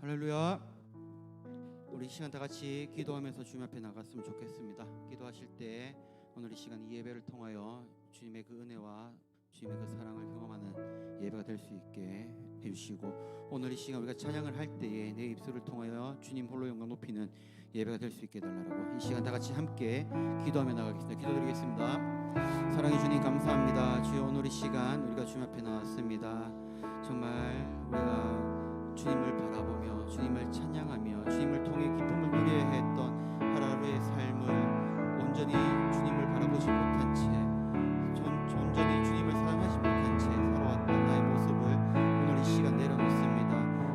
할렐루야. 우리 이 시간 다 같이 기도하면서 주님 앞에 나갔으면 좋겠습니다. 기도하실 때 오늘 이 시간 이 예배를 통하여 주님의 그 은혜와 주님의 그 사랑을 경험하는 예배가 될 수 있게 해주시고, 오늘 이 시간 우리가 찬양을 할 때에 내 입술을 통하여 주님 홀로 영광 높이는 예배가 될 수 있게 해달라고 이 시간 다 같이 함께 기도하며 나가겠습니다. 기도드리겠습니다. 사랑해 주님 감사합니다. 주여, 오늘 이 시간 우리가 주님 앞에 나왔습니다. 정말 우리가 주님을 바라보며 주님을 찬양하며 주님을 통해 기쁨을 누려야 했던 하루하루의 삶을 온전히 주님을 바라보지 못한 채, 온전히 주님을 사랑하지 못한 채 살아왔던 나의 모습을 오늘 이 시간 내려놓습니다.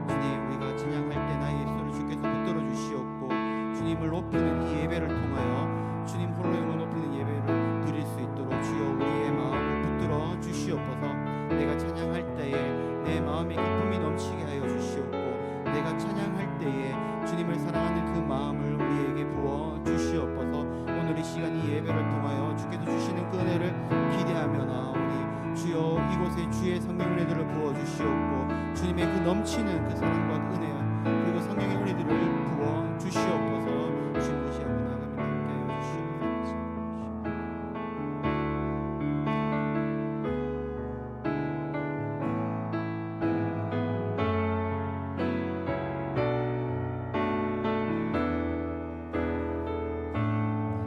주님, 우리가 찬양할 때 나의 입술을 주께서 붙들어 주시옵고, 주님을 높이는 이 예배를 통하여 주님 홀로 영광 높이는 예배를 드릴 수 있도록 주여 우리의 마음을 붙들어 주시옵소서. 내가 찬양할 때에 내 마음에 기쁨이 넘치게 하여 주시옵고, 내가 찬양할 때에 주님을 사랑하는 그 마음을 우리에게 부어 주시옵소서. 오늘 이 시간 이 예배를 통하여 주께서 주시는 그 은혜를 기대하며 나아오니 주여 이곳에 주의 성령 은혜들을 부어 주시옵고, 주님의 그 넘치는 그 사랑과 그 은혜 그리고 성령의 은혜들을 부어 주시옵소서. 주님 무시하고 나가며 함께 하여 주시옵소서.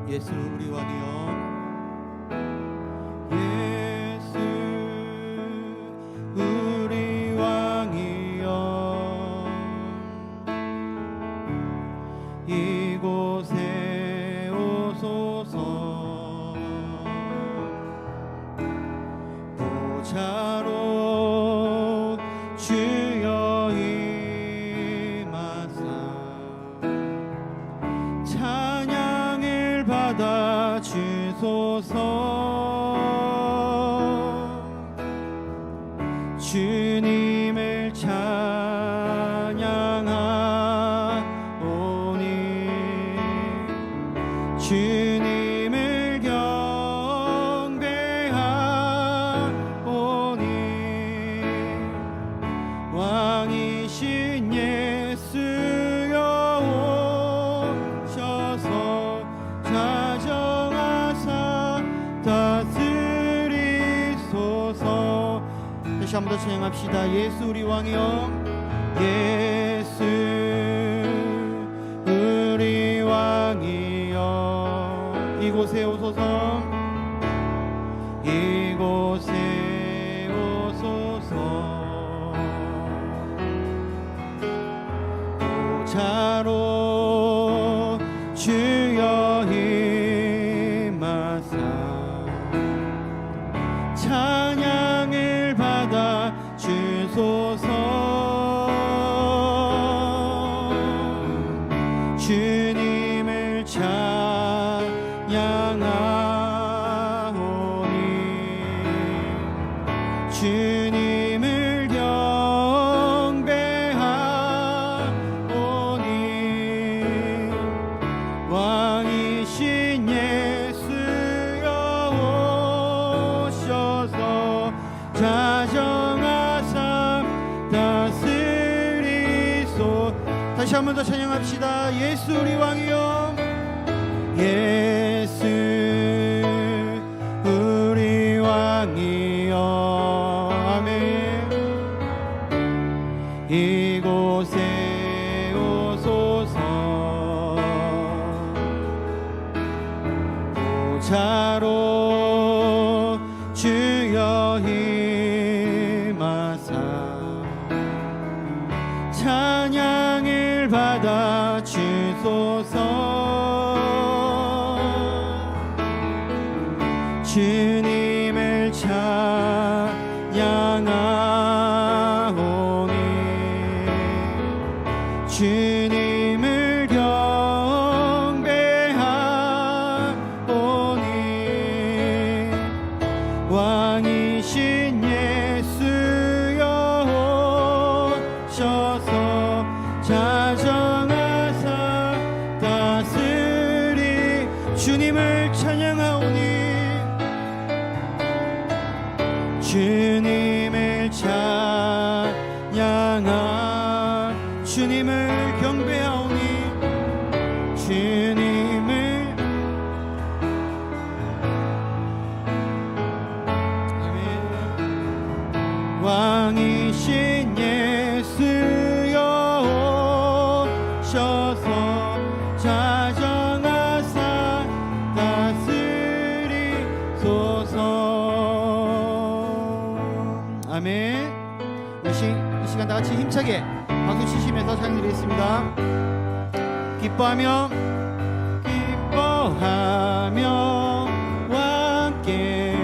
예수 우리 왕이여, 예수 우리 왕이여, 이곳에 오소서. 보좌로 주여 임하사 찬양을 받아 주소서. 주님을 찬양하오니 주님을 경배하오니 왕이신 예수여 오셔서 자정하사 다스리소서. 다시 한 번 더 찬양합시다. 예수 우리 왕이여, 예수 우리 왕이여, 이곳에 오소서. 이곳에 오소서. 보좌로 주여 임하사 찬양을 받아 주소서. 주님을 찬양하오니 주님을 경배하오니 왕이신 예수여 오셔서 자정하사 다스리소. 다시 한 번 더 찬양합시다. 예수 우리 왕이여, 예수 우리 왕이여, 아멘. 이곳에 오소서. 보좌로 주여 임하사 찬양을 받아 주소서. 주님을 찬양하오니 주님을 경배하오니 왕이신 예수여 오셔서 자정하사 다스리. 주님을 찬양하오니 주님을 찬양하 주님을 경배하오니 주님을 아멘. 왕이신 예수여 오셔서 자정하사 다스리소서. 아멘. 이 시간 다 같이 힘차게 박수 치시면서 찬양드리겠습니다. 기뻐하며 함께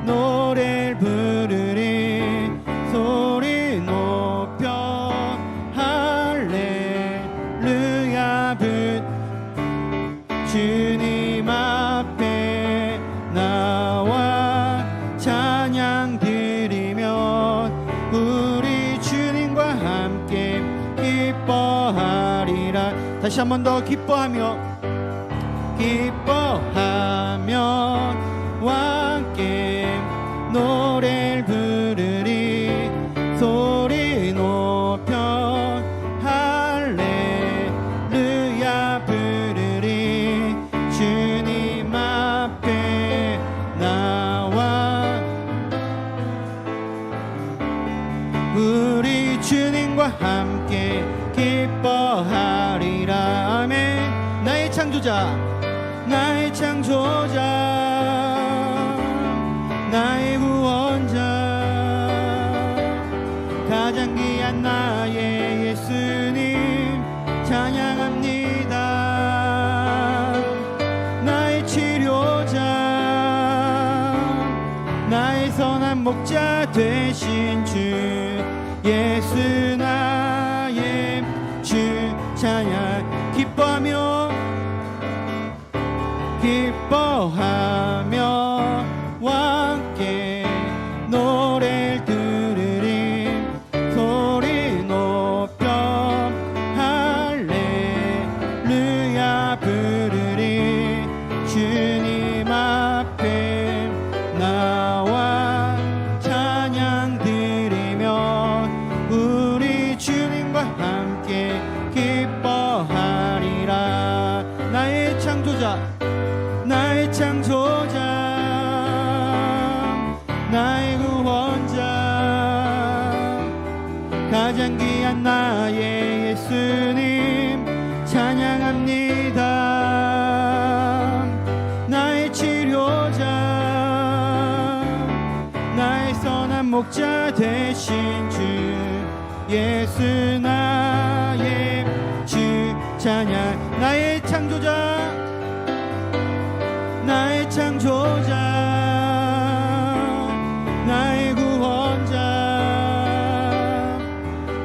노래를 부르리 소리 높여 할렐루야 주님 앞에 나와 찬양 드리며 우리 주님과 함께 기뻐하리라. 다시 한 번 더 기뻐하며 함께 노래를 부르리 소리 높여 할렐루야 부르리 주님 앞에 나와 우리 주님과 함께 기뻐하리라. 아멘. 나의 창조자 나의 구원자 가장 귀한 나의 예수님 찬양합니다. 나의 치료자 나의 선한 목자 되신 주 예수 나의 주 찬양 기뻐하며 함께 노래를 부르리 소리 높여 할렐루야 부르리 주님 앞에 나와 찬양 드리며 우리 주님과 함께 기뻐하리라. 나의 창조자 나의 구원자 가장 귀한 나의 예수님 찬양합니다. 나의 치료자 나의 선한 목자 되신 주 예수 나의 주 찬양. 나의 창조자 나의 구원자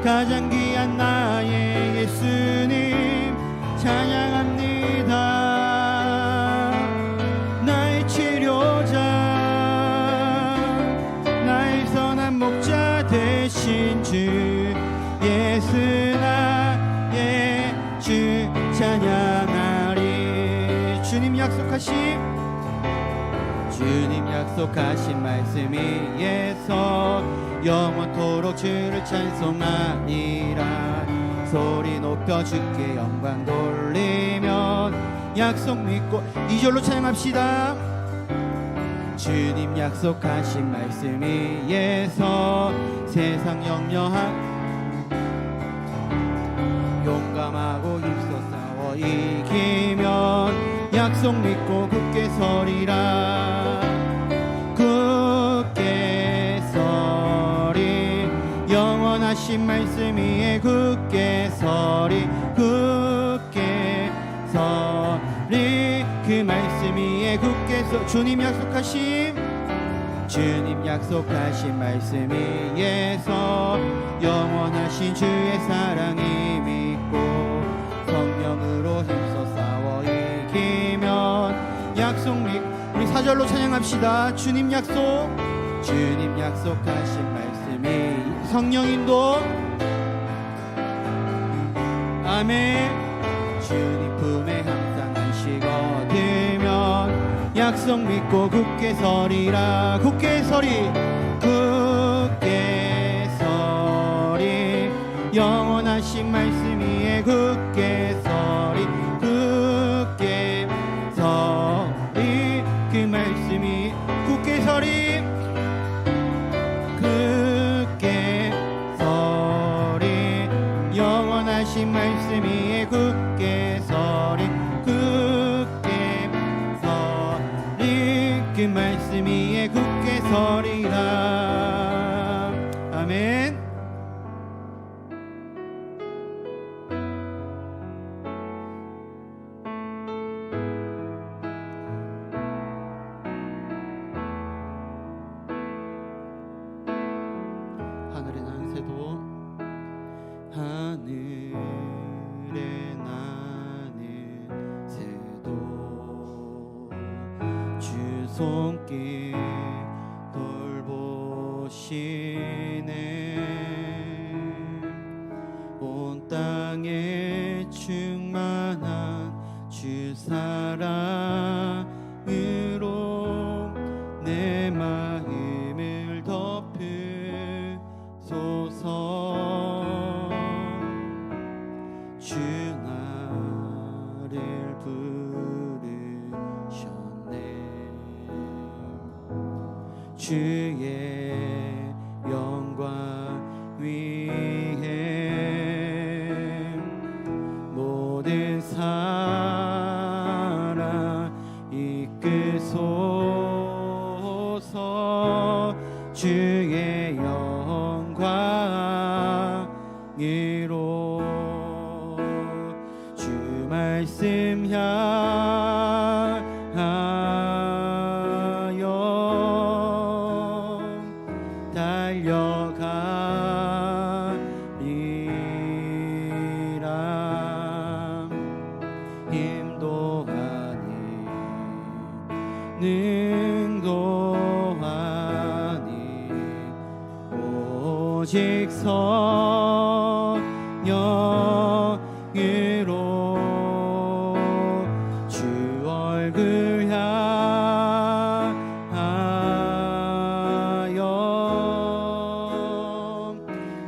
가장 귀한 나의 예수님 찬양합니다. 나의 치료자 나의 선한 목자 되신 주 예수 나의 주 찬양하리. 주님 약속하신 말씀 위에서 영원토록 주를 찬송하니라. 소리 높여 주께 영광 돌리면 약속 믿고 2절로 찬양합시다. 주님 약속하신 말씀 위에서 세상 용감하고 힘써 싸워 이기면 약속 믿고 굳게 서리라. 굳게 서리 영원하신 말씀 위에 굳게 서리 굳게 서리 그 말씀 위에 굳게 서 주님 약속하신 말씀 위에서 영원하신 주의 사랑이 믿고 성령으로 힘써 싸워 이기면 약속 믿고 우리 4절로 찬양합시다. 주님 약속하신 말씀이 성령인도 아멘. 주님 품에 항상 안식 얻으면 약속 믿고 굳게 서리라. 굳게 서리 영원하신 말씀이 하신 말씀 위에 굳게 서리 굳게 서리 그 말씀 위에 굳게 서리라. 아멘. 하늘에 나는 새도 하늘에 나는 새도 주 손길 돌보시네. 온 땅에 충만한 주 사랑으로 내 마음을 덮으소서. 주 나를 부르셨네. 주의 영광 위에 모든 사랑 이끄소서. 주의 영광으로 주 말씀 향하여 달려가리라. 힘도 아니 능도 아니 오직 성령으로 주 얼굴 향하여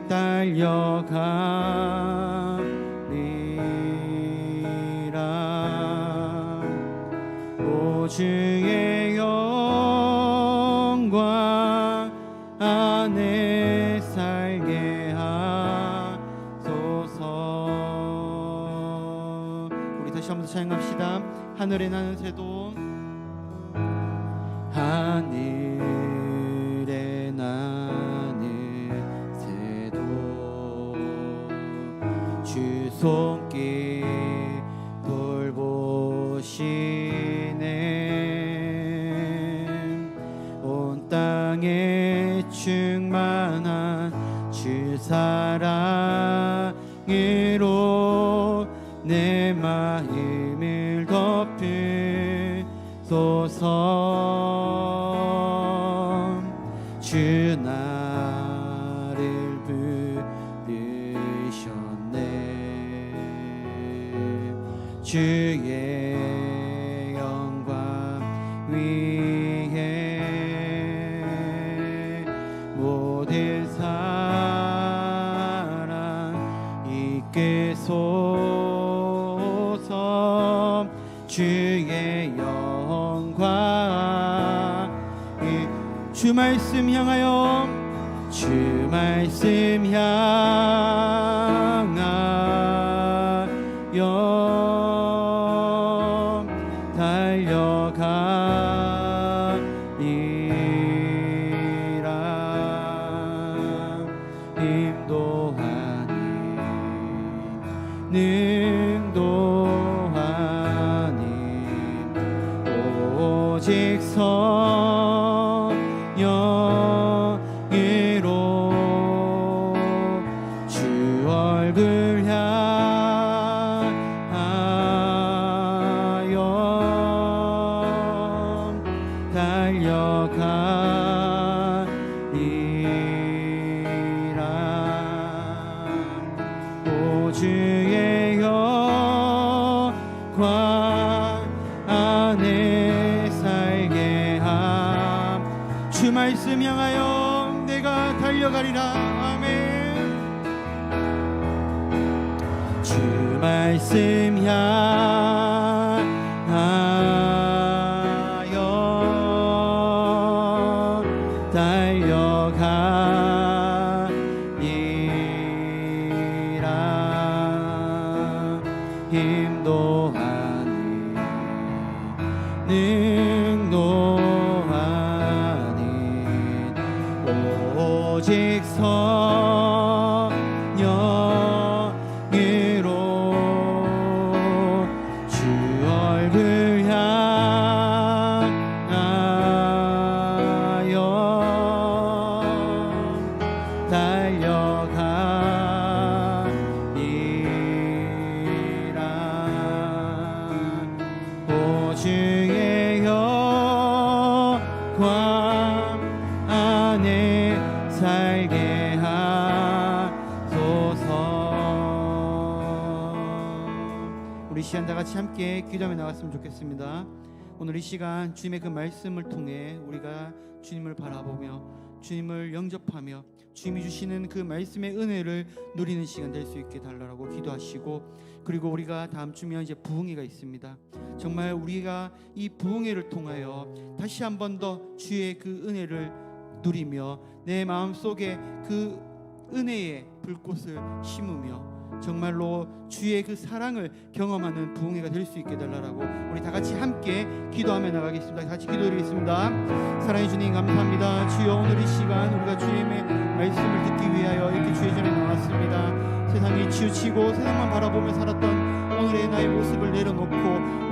달려가리라. 오 주의 영광 안에 살게 하소서. 우리 다시 한번 찬양합시다. 하늘에 나는 새도 하늘에 나는 새도 주 손길 돌보시네. 온 땅에 충만한 주 사랑으로 내 마음을 덮으소서. 주 나를 부르셨네. 주의 영광 위에 모든 사랑 이끄소서. 주의 영광 주 말씀 향하여 주 말씀 향하여 달려가리라. 힘도 아니 능도 아니 오직 성령으로 주 얼굴 향하여 달려가리라. 오 주의 영광 안에 살게 함. 주 말씀 향하여 내가 달려가리라. 아멘. 주 말씀 향하여 달려가리라. 힘도 아닌 능도 아닌 오직 성령으로 주 얼굴 향하여 달려가니라. 오 주의 영광 안에 살게 하소서. 우리 시간 다 같이 함께 기도하며 나갔으면 좋겠습니다. 오늘 이 시간 주님의 그 말씀을 통해 우리가 주님을 바라보며 주님을 영접하며 주님이 주시는 그 말씀의 은혜를 누리는 시간 될 수 있게 달라고 기도하시고, 그리고 우리가 다음 주면 이제 부흥회가 있습니다. 정말 우리가 이 부흥회를 통하여 다시 한 번 더 주의 그 은혜를 누리며 내 마음속에 그 은혜의 불꽃을 심으며 정말로 주의 그 사랑을 경험하는 부흥회가 될 수 있게 달라고 우리 다 같이 함께 기도하며 나가겠습니다. 같이 기도드리겠습니다. 사랑해 주님 감사합니다. 주여, 오늘 이 시간 우리가 주님의 말씀을 듣기 위하여 이렇게 주의 전에 나왔습니다. 세상이 치우치고 세상만 바라보며 살았던 오늘의 나의 모습을 내려놓고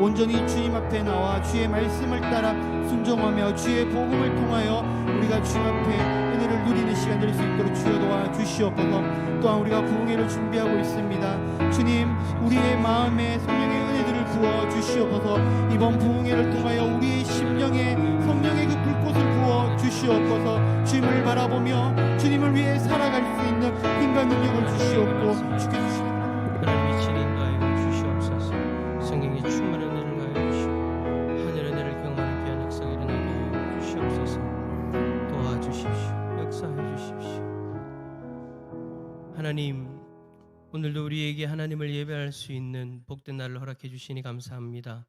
온전히 주님 앞에 나와 주의 말씀을 따라 순종하며 주의 복음을 통하여 우리가 주님 앞에 은혜를 누리는 시간 될 수 있도록 주여 도와주시옵소서. 또한 우리가 부흥회를 준비하고 있습니다. 주님, 우리의 마음에 성령의 은혜들을 부어 주시옵소서. 이번 부흥회를 통하여 우리의 심령에 성령의 그 불꽃을 부어 주시옵소서. 주님을 바라보며 주님을 위해 살아갈 수 있는 힘과 능력을 주시옵고 주께 주시옵소서. 하나님의 진 인도하여 주시옵소서. 성령의 충만한 은혜를 가하여 주시고 하늘 은혜를 경험하는 귀한 역사가 일어나게 하여 주시옵소서. 도와주십시오. 역사해 주십시오. 하나님, 오늘도 우리에게 하나님을 예배할 수 있는 복된 날을 허락해 주시니 감사합니다.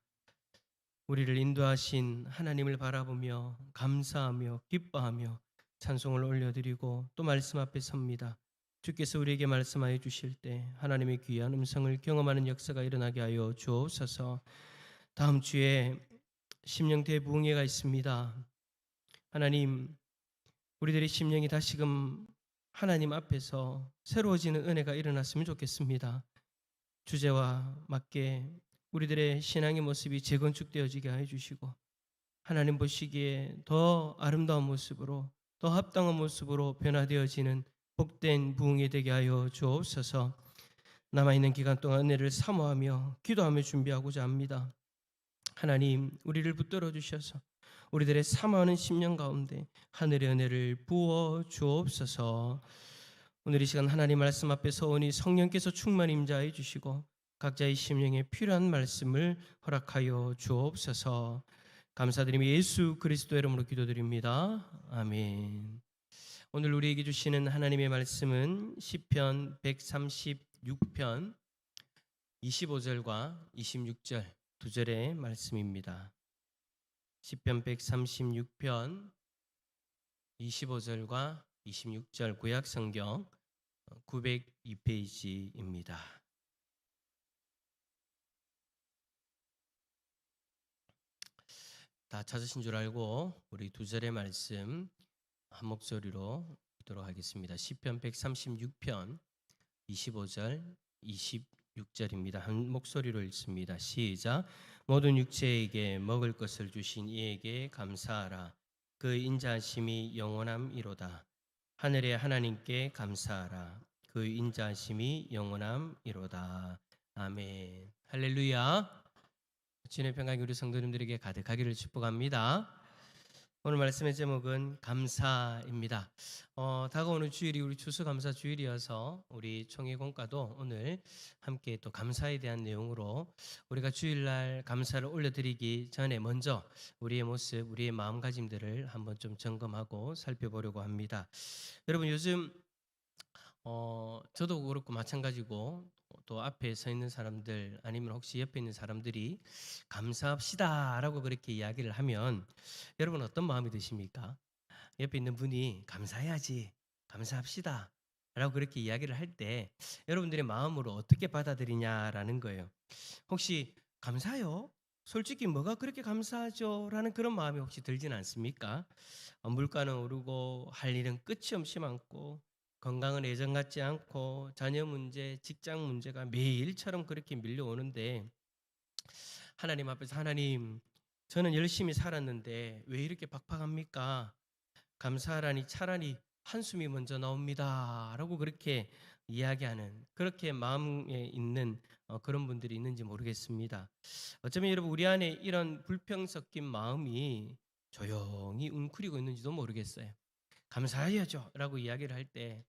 우리를 인도하신 하나님을 바라보며 감사하며 기뻐하며 찬송을 올려드리고 또 말씀 앞에 섭니다. 주께서 우리에게 말씀하여 주실 때 하나님의 귀한 음성을 경험하는 역사가 일어나게 하여 주옵소서. 다음 주에 심령 대부흥회가 있습니다. 하나님, 우리들의 심령이 다시금 하나님 앞에서 새로워지는 은혜가 일어났으면 좋겠습니다. 주제와 맞게 우리들의 신앙의 모습이 재건축되어지게 해주시고 하나님 보시기에 더 아름다운 모습으로 더 합당한 모습으로 변화되어지는 복된 부흥이 되게 하여 주옵소서. 남아있는 기간 동안 은혜를 사모하며 기도하며 준비하고자 합니다. 하나님, 우리를 붙들어 주셔서 우리들의 사모하는 심령 가운데 하늘의 은혜를 부어 주옵소서. 오늘 이 시간 하나님 말씀 앞에 서오니 성령께서 충만 임자해 주시고 각자의 심령에 필요한 말씀을 허락하여 주옵소서. 감사드리며 예수 그리스도의 이름으로 기도드립니다. 아멘. 오늘 우리에게 주시는 하나님의 말씀은 시편 136편 25절과 26절 두 절의 말씀입니다. 시편 136편 25절과 26절 구약 성경 902페이지입니다. 다 찾으신 줄 알고 우리 두 절의 말씀 한 목소리로 읽도록 하겠습니다. 시편 136편 25절 26절입니다. 한 목소리로 읽습니다. 시작. 모든 육체에게 먹을 것을 주신 이에게 감사하라. 그 인자하심이 영원함이로다. 하늘의 하나님께 감사하라. 그 인자하심이 영원함이로다. 아멘. 할렐루야. 주님의 평강이 우리 성도님들에게 가득하기를 축복합니다. 오늘 말씀의 제목은 감사입니다. 다가오는 주일이 우리 추수감사 주일이어서 우리 총회공과도 오늘 함께 또 감사에 대한 내용으로 우리가 주일날 감사를 올려드리기 전에 먼저 우리의 모습, 우리의 마음가짐들을 한번 좀 점검하고 살펴보려고 합니다. 여러분, 요즘 저도 그렇고 마찬가지고 또 앞에 서 있는 사람들 아니면 혹시 옆에 있는 사람들이 감사합시다 라고 그렇게 이야기를 하면 여러분 어떤 마음이 드십니까? 옆에 있는 분이 감사해야지, 감사합시다, 라고 그렇게 이야기를 할 때 여러분들의 마음으로 어떻게 받아들이냐라는 거예요. 혹시 감사요? 솔직히 뭐가 그렇게 감사하죠? 라는 그런 마음이 혹시 들진 않습니까? 물가는 오르고 할 일은 끝이 없이 많고 건강은 예전 같지 않고 자녀 문제, 직장 문제가 매일처럼 그렇게 밀려오는데 하나님 앞에서 하나님 저는 열심히 살았는데 왜 이렇게 팍팍합니까? 감사하라니 차라리 한숨이 먼저 나옵니다. 라고 그렇게 이야기하는 그렇게 마음에 있는 그런 분들이 있는지 모르겠습니다. 어쩌면 여러분 우리 안에 이런 불평 섞인 마음이 조용히 웅크리고 있는지도 모르겠어요. 감사해야죠. 라고 이야기를 할 때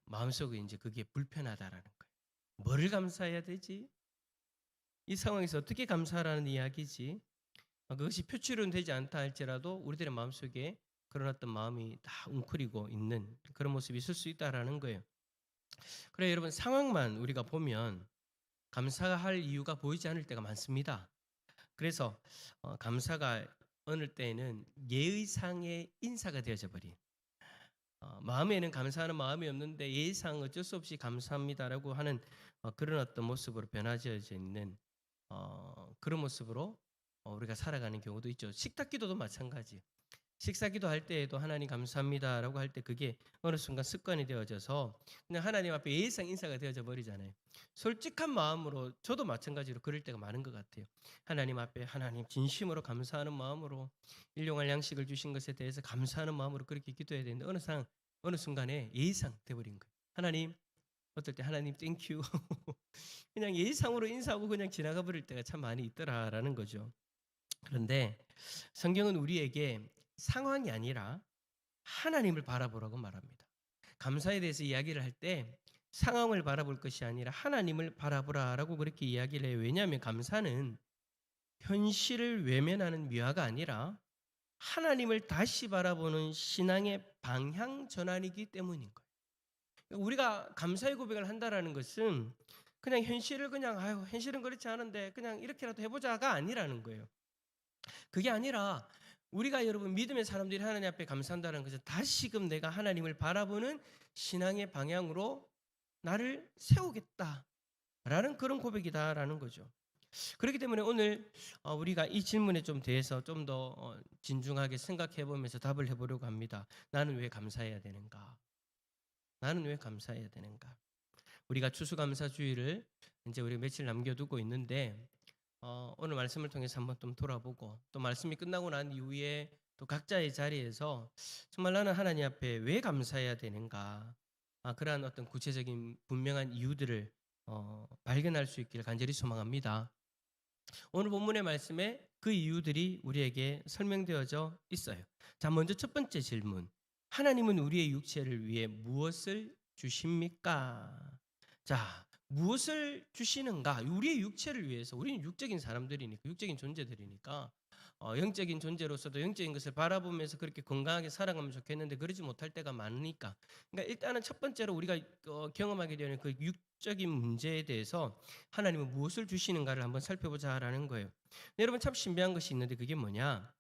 마음속에 이제 그게 불편하다라는 거예요. 뭐를 감사해야 되지? 이 상황에서 어떻게 감사하라는 이야기지? 그것이 표출은 되지 않다 할지라도 우리들의 마음속에 그런 어떤 마음이 다 웅크리고 있는 그런 모습이 있을 수 있다라는 거예요. 그래 여러분 상황만 우리가 보면 감사할 이유가 보이지 않을 때가 많습니다. 그래서 감사가 어느 때에는 예의상의 인사가 되어져 버린 마음에는 감사하는 마음이 없는데 예의상 어쩔 수 없이 감사합니다라고 하는 그런 어떤 모습으로 변화되어 있는 그런 모습으로 우리가 살아가는 경우도 있죠. 식탁 기도도 마찬가지. 식사 기도할 때에도 하나님 감사합니다라고 할 때 그게 어느 순간 습관이 되어져서 그냥 하나님 앞에 예의상 인사가 되어져 버리잖아요. 솔직한 마음으로 저도 마찬가지로 그럴 때가 많은 것 같아요. 하나님 앞에 하나님 진심으로 감사하는 마음으로 일용할 양식을 주신 것에 대해서 감사하는 마음으로 그렇게 기도해야 되는데 어느 순간에 예의상 돼버린 거예요. 하나님 어떨 때 하나님 땡큐 그냥 예의상으로 인사하고 그냥 지나가 버릴 때가 참 많이 있더라라는 거죠. 그런데 성경은 우리에게 상황이 아니라 하나님을 바라보라고 말합니다. 감사에 대해서 이야기를 할 때 상황을 바라볼 것이 아니라 하나님을 바라보라라고 그렇게 이야기를 해요. 왜냐하면 감사는 현실을 외면하는 미화가 아니라 하나님을 다시 바라보는 신앙의 방향 전환이기 때문인 거예요. 우리가 감사의 고백을 한다라는 것은 그냥 현실을 그냥 아유 현실은 그렇지 않은데 그냥 이렇게라도 해보자가 아니라는 거예요. 그게 아니라 우리가 여러분 믿음의 사람들이 하나님 앞에 감사한다는 것은 다시금 내가 하나님을 바라보는 신앙의 방향으로 나를 세우겠다라는 그런 고백이다라는 거죠. 그렇기 때문에 오늘 우리가 이 질문에 좀 대해서 좀 더 진중하게 생각해 보면서 답을 해보려고 합니다. 나는 왜 감사해야 되는가? 나는 왜 감사해야 되는가? 우리가 추수감사주의를 이제 우리 며칠 남겨두고 있는데 오늘 말씀을 통해서 한번 좀 돌아보고 또 말씀이 끝나고 난 이후에 또 각자의 자리에서 정말 나는 하나님 앞에 왜 감사해야 되는가 그러한 어떤 구체적인 분명한 이유들을 발견할 수 있기를 간절히 소망합니다. 오늘 본문의 말씀에 그 이유들이 우리에게 설명되어져 있어요. 자, 먼저 첫 번째 질문. 하나님은 우리의 육체를 위해 무엇을 주십니까? 자, 무엇을 주시는가? 우리의 육체를 위해서. 우리는 육적인 사람들이니까, 육적인 존재들이니까 영적인 존재로서도 영적인 것을 바라보면서 그렇게 건강하게 살아가면 좋겠는데 그러지 못할 때가 많으니까. 그러니까 일단은 첫 번째로 우리가 경험하게 되는 그 육적인 문제에 대해서 하나님은 무엇을 주시는가를 한번 살펴보자라는 거예요. 여러분 참 신비한 것이 있는데 그게 뭐냐?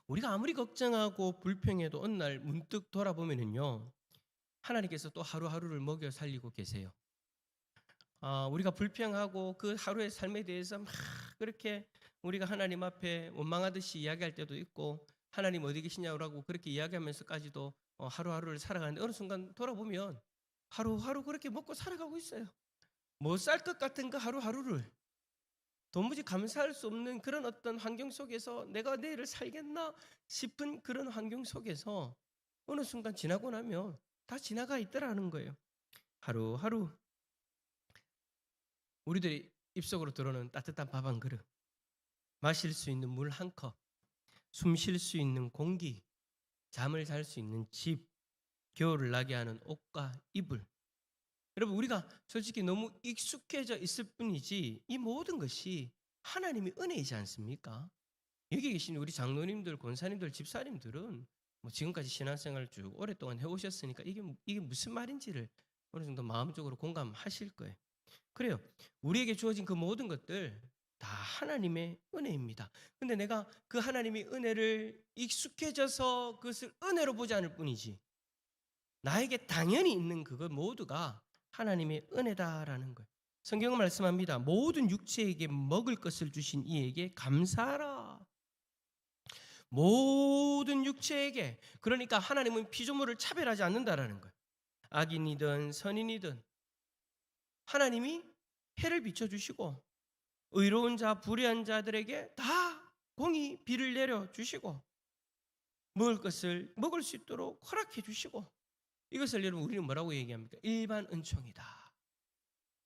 우리가 아무리 걱정하고 불평해도 어느 날 문득 돌아보면은요. 하나님께서 또 하루하루를 먹여 살리고 계세요. 우리가 불평하고 그 하루의 삶에 대해서 막 그렇게 우리가 하나님 앞에 원망하듯이 이야기할 때도 있고 하나님 어디 계시냐고 그렇게 이야기하면서까지도 하루하루를 살아가는데 어느 순간 돌아보면 하루하루 그렇게 먹고 살아가고 있어요. 못 살 것 같은 그 하루하루를 도무지 감사할 수 없는 그런 어떤 환경 속에서 내가 내일을 살겠나 싶은 그런 환경 속에서 어느 순간 지나고 나면 다 지나가 있더라는 거예요. 하루하루 우리들이 입속으로 들어오는 따뜻한 밥 한 그릇, 마실 수 있는 물 한 컵, 숨 쉴 수 있는 공기, 잠을 잘 수 있는 집, 겨울을 나게 하는 옷과 이불. 여러분 우리가 솔직히 너무 익숙해져 있을 뿐이지 이 모든 것이 하나님의 은혜이지 않습니까? 여기 계신 우리 장로님들, 권사님들, 집사님들은 뭐 지금까지 신앙생활을 쭉 오랫동안 해오셨으니까 이게 무슨 말인지를 어느 정도 마음적으로 공감하실 거예요. 그래요. 우리에게 주어진 그 모든 것들 다 하나님의 은혜입니다. 근데 내가 그 하나님의 은혜를 익숙해져서 그것을 은혜로 보지 않을 뿐이지 나에게 당연히 있는 그것 모두가 하나님의 은혜다라는 거예요. 성경은 말씀합니다. 모든 육체에게 먹을 것을 주신 이에게 감사하라. 모든 육체에게. 그러니까 하나님은 피조물을 차별하지 않는다라는 거예요. 악인이든 선인이든 하나님이 해를 비춰주시고 의로운 자, 불의한 자들에게 다 공의 비를 내려주시고 먹을 것을 먹을 수 있도록 허락해 주시고, 이것을 여러분 우리는 뭐라고 얘기합니까? 일반 은총이다,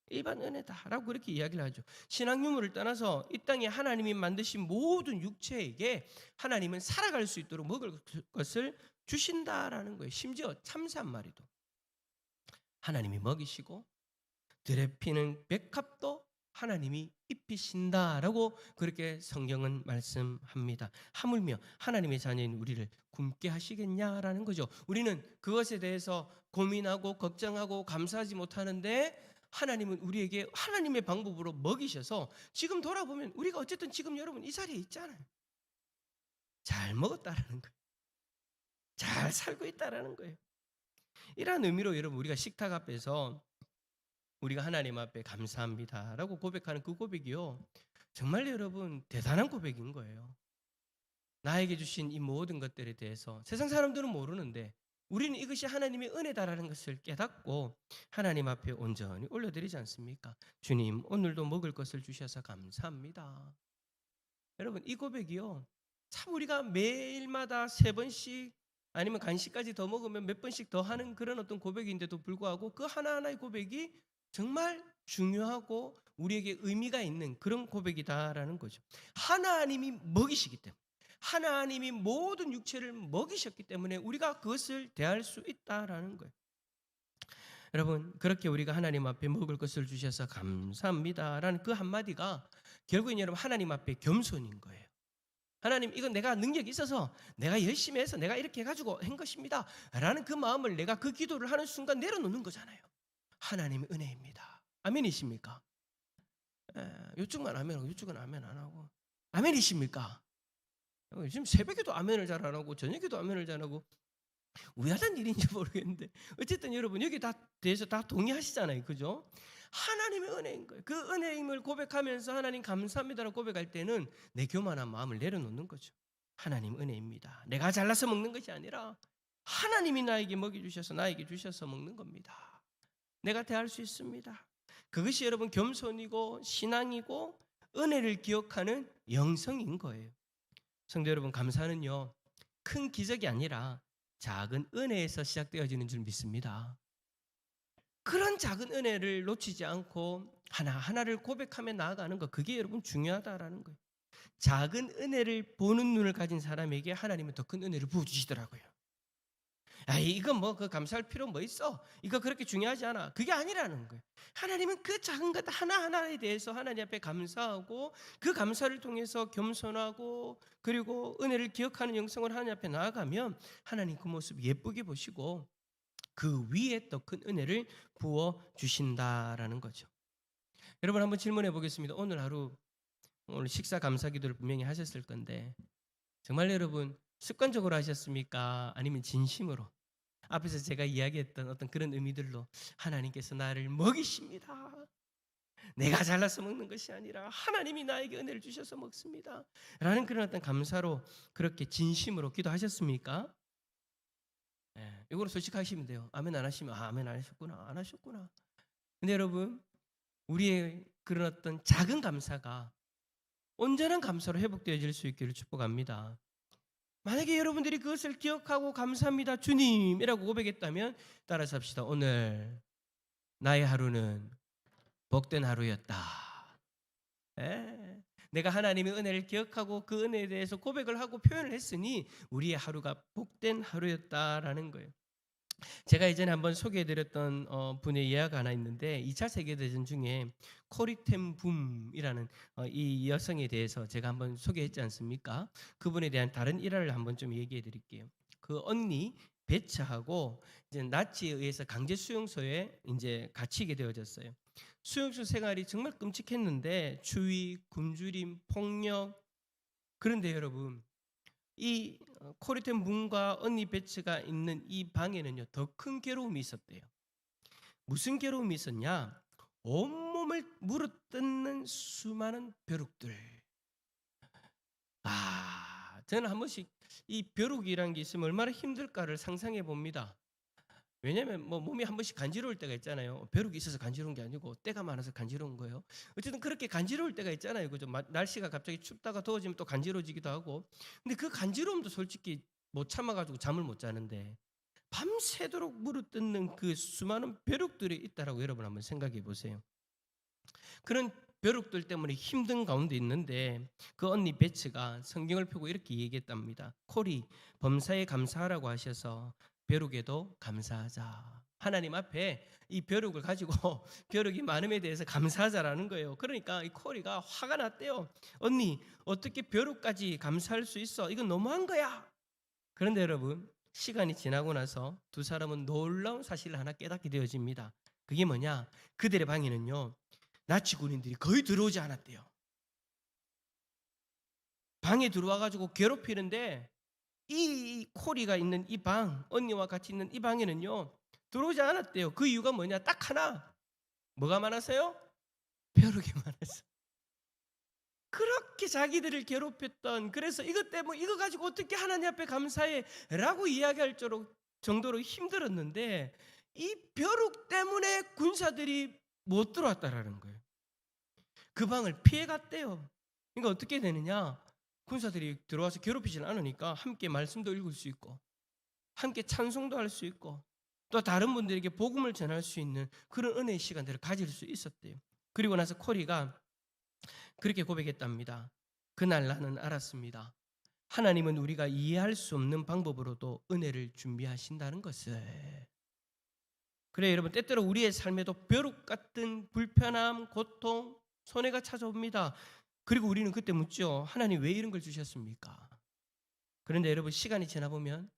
일반 은혜다라고 그렇게 이야기를 하죠. 신앙 유무를 떠나서 이 땅에 하나님이 만드신 모든 육체에게 하나님은 살아갈 수 있도록 먹을 것을 주신다라는 거예요. 심지어 참새 한 마리도 하나님이 먹이시고 들에 피는 백합도 하나님이 입히신다라고 그렇게 성경은 말씀합니다. 하물며 하나님의 자녀인 우리를 굶게 하시겠냐라는 거죠. 우리는 그것에 대해서 고민하고 걱정하고 감사하지 못하는데 하나님은 우리에게 하나님의 방법으로 먹이셔서 지금 돌아보면 우리가 어쨌든 지금 여러분 이 자리에 있잖아요. 잘 먹었다라는 거예요. 잘 살고 있다라는 거예요. 이러한 의미로 여러분 우리가 식탁 앞에서 우리가 하나님 앞에 감사합니다라고 고백하는 그 고백이요, 정말 여러분 대단한 고백인 거예요. 나에게 주신 이 모든 것들에 대해서 세상 사람들은 모르는데 우리는 이것이 하나님의 은혜다라는 것을 깨닫고 하나님 앞에 온전히 올려드리지 않습니까? 주님, 오늘도 먹을 것을 주셔서 감사합니다. 여러분 이 고백이요, 참 우리가 매일마다 3번씩 아니면 간식까지 더 먹으면 몇 번씩 더 하는 그런 어떤 고백인데도 불구하고 그 하나하나의 고백이 정말 중요하고 우리에게 의미가 있는 그런 고백이다라는 거죠. 하나님이 먹이시기 때문에, 하나님이 모든 육체를 먹이셨기 때문에 우리가 그것을 대할 수 있다라는 거예요. 여러분 그렇게 우리가 하나님 앞에 먹을 것을 주셔서 감사합니다라는 그 한마디가 결국엔 여러분 하나님 앞에 겸손인 거예요. 하나님, 이건 내가 능력이 있어서 내가 열심히 해서 내가 이렇게 해가지고 한 것입니다 라는 그 마음을 내가 그 기도를 하는 순간 내려놓는 거잖아요. 하나님의 은혜입니다. 아멘이십니까? 이쪽만 아멘하고 이쪽은 아멘 안 하고. 아멘이십니까? 요즘 새벽에도 아멘을 잘 안 하고 저녁에도 아멘을 잘 하고 우야단 일인지 모르겠는데 어쨌든 여러분 여기 다 대해서 다 동의하시잖아요. 그죠? 하나님의 은혜인 거예요. 그 은혜임을 고백하면서 하나님 감사합니다라고 고백할 때는 내 교만한 마음을 내려놓는 거죠. 하나님 은혜입니다. 내가 잘나서 먹는 것이 아니라 하나님이 나에게 먹여주셔서 나에게 주셔서 먹는 겁니다. 내가 대할 수 있습니다. 그것이 여러분 겸손이고 신앙이고 은혜를 기억하는 영성인 거예요. 성도 여러분, 감사는요 큰 기적이 아니라 작은 은혜에서 시작되어지는 줄 믿습니다. 그런 작은 은혜를 놓치지 않고 하나하나를 고백하며 나아가는 것, 그게 여러분 중요하다라는 거예요. 작은 은혜를 보는 눈을 가진 사람에게 하나님은 더 큰 은혜를 부어주시더라고요. 이건 뭐 그 감사할 필요 뭐 있어? 이거 그렇게 중요하지 않아. 그게 아니라는 거예요. 하나님은 그 작은 것 하나하나에 대해서 하나님 앞에 감사하고 그 감사를 통해서 겸손하고 그리고 은혜를 기억하는 영성을 하나님 앞에 나아가면 하나님 그 모습 예쁘게 보시고 그 위에 더 큰 은혜를 부어 주신다라는 거죠. 여러분 한번 질문해 보겠습니다. 오늘 하루 오늘 식사 감사 기도를 분명히 하셨을 건데 정말 여러분 습관적으로 하셨습니까? 아니면 진심으로 앞에서 제가 이야기했던 어떤 그런 의미들로 하나님께서 나를 먹이십니다. 내가 잘나서 먹는 것이 아니라 하나님이 나에게 은혜를 주셔서 먹습니다. 라는 그런 어떤 감사로 그렇게 진심으로 기도하셨습니까? 이거로 솔직하시면 돼요. 아멘 안 하시면 아멘 안 하셨구나, 안 하셨구나. 근데 여러분 우리의 그런 어떤 작은 감사가 온전한 감사로 회복되어질 수 있기를 축복합니다. 만약에 여러분들이 그것을 기억하고 감사합니다 주님이라고 고백했다면 따라서 합시다. 오늘 나의 하루는 복된 하루였다. 내가 하나님의 은혜를 기억하고 그 은혜에 대해서 고백을 하고 표현을 했으니 우리의 하루가 복된 하루였다라는 거예요. 제가 예전에 한번 소개해드렸던 분의 예화가 하나 있는데 2차 세계대전 중에 코리템 붐이라는 이 여성에 대해서 제가 한번 소개했지 않습니까? 그분에 대한 다른 일화를 한번 좀 얘기해 드릴게요. 그 언니 배차하고 이제 나치에 의해서 강제 수용소에 이제 갇히게 되어졌어요. 수용소 생활이 정말 끔찍했는데 추위, 굶주림, 폭력. 그런데 여러분 이 코리테 문과 언니 배츠가 있는 이 방에는요, 더 큰 괴로움이 있었대요. 무슨 괴로움이 있었냐? 온몸을 물어뜯는 수많은 벼룩들. 저는 한 번씩 이 벼룩이라는 게 있으면 얼마나 힘들까를 상상해 봅니다. 왜냐하면 몸이 한 번씩 간지러울 때가 있잖아요. 벼룩이 있어서 간지러운 게 아니고 때가 많아서 간지러운 거예요. 어쨌든 그렇게 간지러울 때가 있잖아요. 그죠? 날씨가 갑자기 춥다가 더워지면 또 간지러워지기도 하고. 근데 그 간지러움도 솔직히 못 참아가지고 잠을 못 자는데 밤새도록 물어뜯는 그 수많은 벼룩들이 있다라고 여러분 한번 생각해 보세요. 그런 벼룩들 때문에 힘든 가운데 있는데 그 언니 베츠가 성경을 펴고 이렇게 얘기했답니다. 콜이 범사에 감사하라고 하셔서 벼룩에도 감사하자. 하나님 앞에 이 벼룩을 가지고 벼룩이 많음에 대해서 감사하자라는 거예요. 그러니까 이 콜이가 화가 났대요. 언니 어떻게 벼룩까지 감사할 수 있어? 이건 너무한 거야. 그런데 여러분 시간이 지나고 나서 두 사람은 놀라운 사실을 하나 깨닫게 되어집니다. 그게 뭐냐? 그들의 방에는요 나치 군인들이 거의 들어오지 않았대요. 방에 들어와가지고 괴롭히는데 이 코리가 있는 이 방, 언니와 같이 있는 이 방에는요 들어오지 않았대요. 그 이유가 뭐냐? 딱 하나. 뭐가 많아서요? 벼룩이 많아서. 그렇게 자기들을 괴롭혔던, 그래서 이것 때문에 이거 가지고 어떻게 하나님 앞에 감사해 라고 이야기할 정도로 힘들었는데 이 벼룩 때문에 군사들이 못 들어왔다라는 거예요. 그 방을 피해갔대요. 그러니까 어떻게 되느냐? 군사들이 들어와서 괴롭히질 않으니까 함께 말씀도 읽을 수 있고 함께 찬송도 할 수 있고 또 다른 분들에게 복음을 전할 수 있는 그런 은혜의 시간들을 가질 수 있었대요. 그리고 나서 코리가 그렇게 고백했답니다. 그날 나는 알았습니다. 하나님은 우리가 이해할 수 없는 방법으로도 은혜를 준비하신다는 것을. 그래 여러분, 때때로 우리의 삶에도 벼룩 같은 불편함, 고통, 손해가 찾아옵니다. 그리고 우리는 그때 묻죠. 하나님 왜 이런 걸 주셨습니까? 그런데 여러분 시간이 지나보면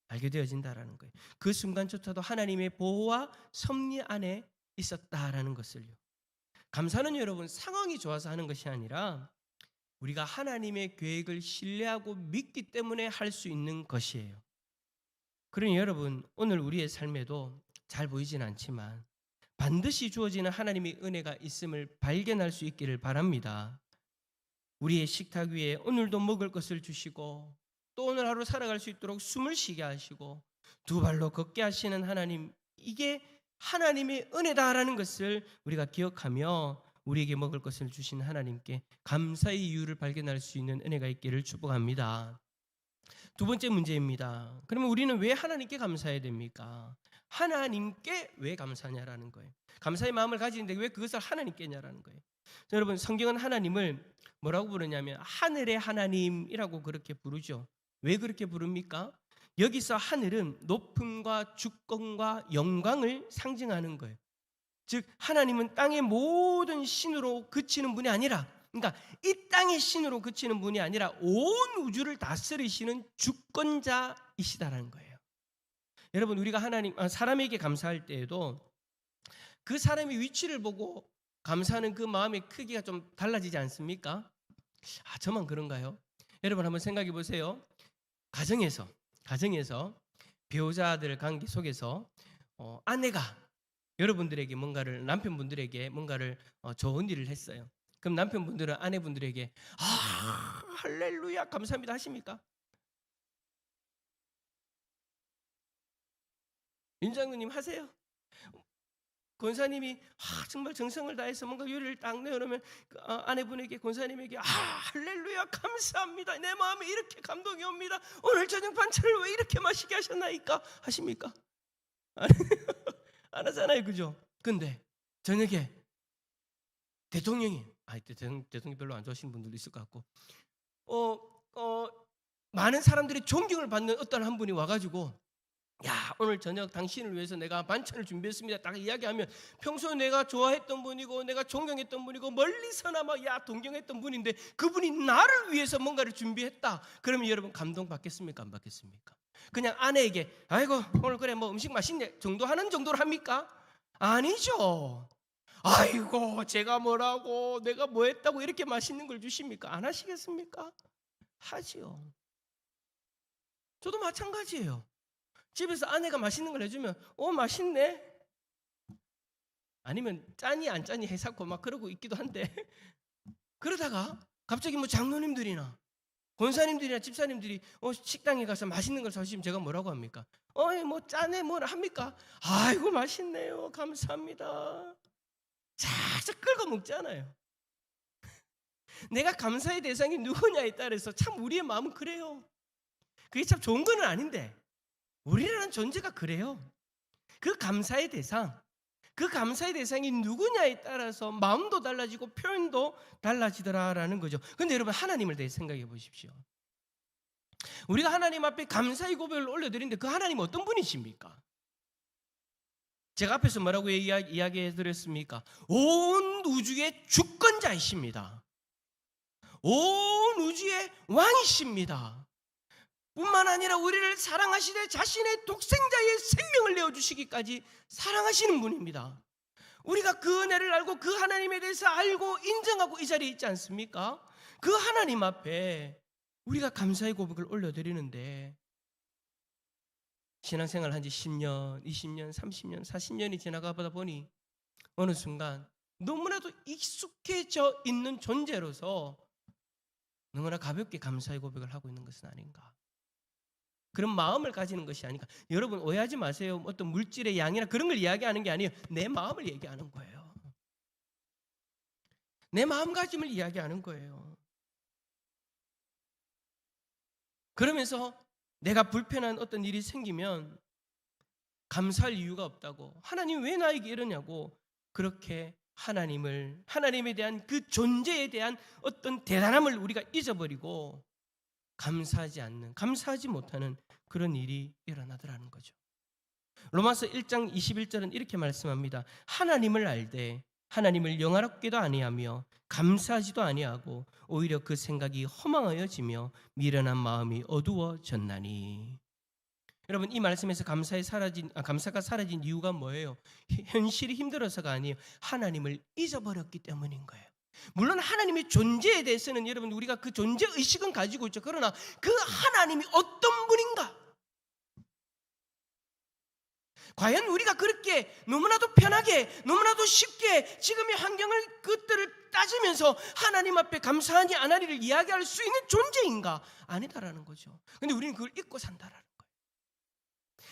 알게 되어진다라는 거예요. 그 순간조차도 하나님의 보호와 섭리 안에 있었다라는 것을요. 감사는 여러분 상황이 좋아서 하는 것이 아니라 우리가 하나님의 계획을 신뢰하고 믿기 때문에 할 수 있는 것이에요. 그러니 여러분 오늘 우리의 삶에도 잘 보이진 않지만 반드시 주어지는 하나님의 은혜가 있음을 발견할 수 있기를 바랍니다. 우리의 식탁 위에 오늘도 먹을 것을 주시고 또 오늘 하루 살아갈 수 있도록 숨을 쉬게 하시고 두 발로 걷게 하시는 하나님, 이게 하나님의 은혜다라는 것을 우리가 기억하며 우리에게 먹을 것을 주신 하나님께 감사의 이유를 발견할 수 있는 은혜가 있기를 축복합니다. 두 번째 문제입니다. 그러면 우리는 왜 하나님께 감사해야 됩니까? 하나님께 왜 감사냐라는 거예요. 감사의 마음을 가지는데 왜 그것을 하나님께냐라는 거예요. 여러분 성경은 하나님을 뭐라고 부르냐면 하늘의 하나님이라고 그렇게 부르죠. 왜 그렇게 부릅니까? 여기서 하늘은 높음과 주권과 영광을 상징하는 거예요. 즉 하나님은 땅의 모든 신으로 그치는 분이 아니라, 그러니까 이 땅의 신으로 그치는 분이 아니라 온 우주를 다스리시는 주권자이시다라는 거예요. 여러분 우리가 사람에게 감사할 때에도 그 사람의 위치를 보고 감사하는 그 마음의 크기가 좀 달라지지 않습니까? 저만 그런가요? 여러분 한번 생각해 보세요. 가정에서 배우자들 관계 속에서 아내가 여러분들에게 남편분들에게 뭔가를 좋은 일을 했어요. 그럼 남편분들은 아내분들에게 할렐루야 감사합니다 하십니까? 윤장로님 하세요? 권사님이 정말 정성을 다해서 뭔가 요리를 딱 내놓으면 아내분에게, 권사님에게 할렐루야 감사합니다, 내 마음에 이렇게 감동이 옵니다, 오늘 저녁 반찬을 왜 이렇게 맛있게 하셨나이까 하십니까? 안 하잖아요, 그죠? 근데 저녁에 대통령이 대통령이 별로 안 좋아하시는 분들도 있을 것 같고 많은 사람들이 존경을 받는 어떤 한 분이 와가지고 오늘 저녁 당신을 위해서 내가 반찬을 준비했습니다 딱 이야기하면 평소에 내가 좋아했던 분이고 내가 존경했던 분이고 멀리서나마 동경했던 분인데 그분이 나를 위해서 뭔가를 준비했다. 그러면 여러분 감동받겠습니까? 안 받겠습니까? 그냥 아내에게 아이고 오늘 그래 뭐 음식 맛있네 정도 하는 정도로 합니까? 아니죠. 아이고 제가 뭐라고 내가 뭐 했다고 이렇게 맛있는 걸 주십니까? 안 하시겠습니까? 하지요. 저도 마찬가지예요. 집에서 아내가 맛있는 걸 해주면 맛있네. 아니면 짠이 안 짠이 해사고 막 그러고 있기도 한데 그러다가 갑자기 뭐 장로님들이나 권사님들이나 집사님들이 식당에 가서 맛있는 걸 사주시면 제가 뭐라고 합니까? 뭐 짠해 뭐라 합니까? 아이고 맛있네요. 감사합니다. 쫙쫙 끌고 먹잖아요. 내가 감사의 대상이 누구냐에 따라서 참 우리의 마음은 그래요. 그게 참 좋은 건 아닌데 우리라는 존재가 그래요. 그 감사의 대상이 누구냐에 따라서 마음도 달라지고 표현도 달라지더라라는 거죠. 그런데 여러분 하나님을 대해 생각해 보십시오. 우리가 하나님 앞에 감사의 고백을 올려드리는데 그 하나님 어떤 분이십니까? 제가 앞에서 뭐라고 이야기해 드렸습니까? 온 우주의 주권자이십니다. 온 우주의 왕이십니다. 뿐만 아니라 우리를 사랑하시되 자신의 독생자의 생명을 내어주시기까지 사랑하시는 분입니다. 우리가 그 은혜를 알고 그 하나님에 대해서 알고 인정하고 이 자리에 있지 않습니까? 그 하나님 앞에 우리가 감사의 고백을 올려드리는데 신앙생활 한 지 10년, 20년, 30년, 40년이 지나가다 보니 어느 순간 너무나도 익숙해져 있는 존재로서 너무나 가볍게 감사의 고백을 하고 있는 것은 아닌가. 그런 마음을 가지는 것이 아닌가. 여러분 오해하지 마세요. 어떤 물질의 양이나 그런 걸 이야기하는 게 아니에요. 내 마음을 얘기하는 거예요. 내 마음가짐을 이야기하는 거예요. 그러면서 내가 불편한 어떤 일이 생기면 감사할 이유가 없다고, 하나님 왜 나에게 이러냐고 그렇게 하나님에 대한 그 존재에 대한 어떤 대단함을 우리가 잊어버리고 감사하지 못하는 그런 일이 일어나더라는 거죠. 로마서 1장 21절은 이렇게 말씀합니다. 하나님을 알되 하나님을 영화롭게도 아니하며 감사하지도 아니하고 오히려 그 생각이 허망하여지며 미련한 마음이 어두워졌나니. 여러분 이 말씀에서 감사가 사라진 이유가 뭐예요? 현실이 힘들어서가 아니에요. 하나님을 잊어버렸기 때문인 거예요. 물론 하나님의 존재에 대해서는 여러분 우리가 그 존재 의식은 가지고 있죠. 그러나 그 하나님이 어떤 분인가? 과연 우리가 그렇게 너무나도 편하게 너무나도 쉽게 지금의 환경을 그들을 따지면서 하나님 앞에 감사하니 안 하니를 이야기할 수 있는 존재인가? 아니다라는 거죠. 근데 우리는 그걸 잊고 산다라는 거예요.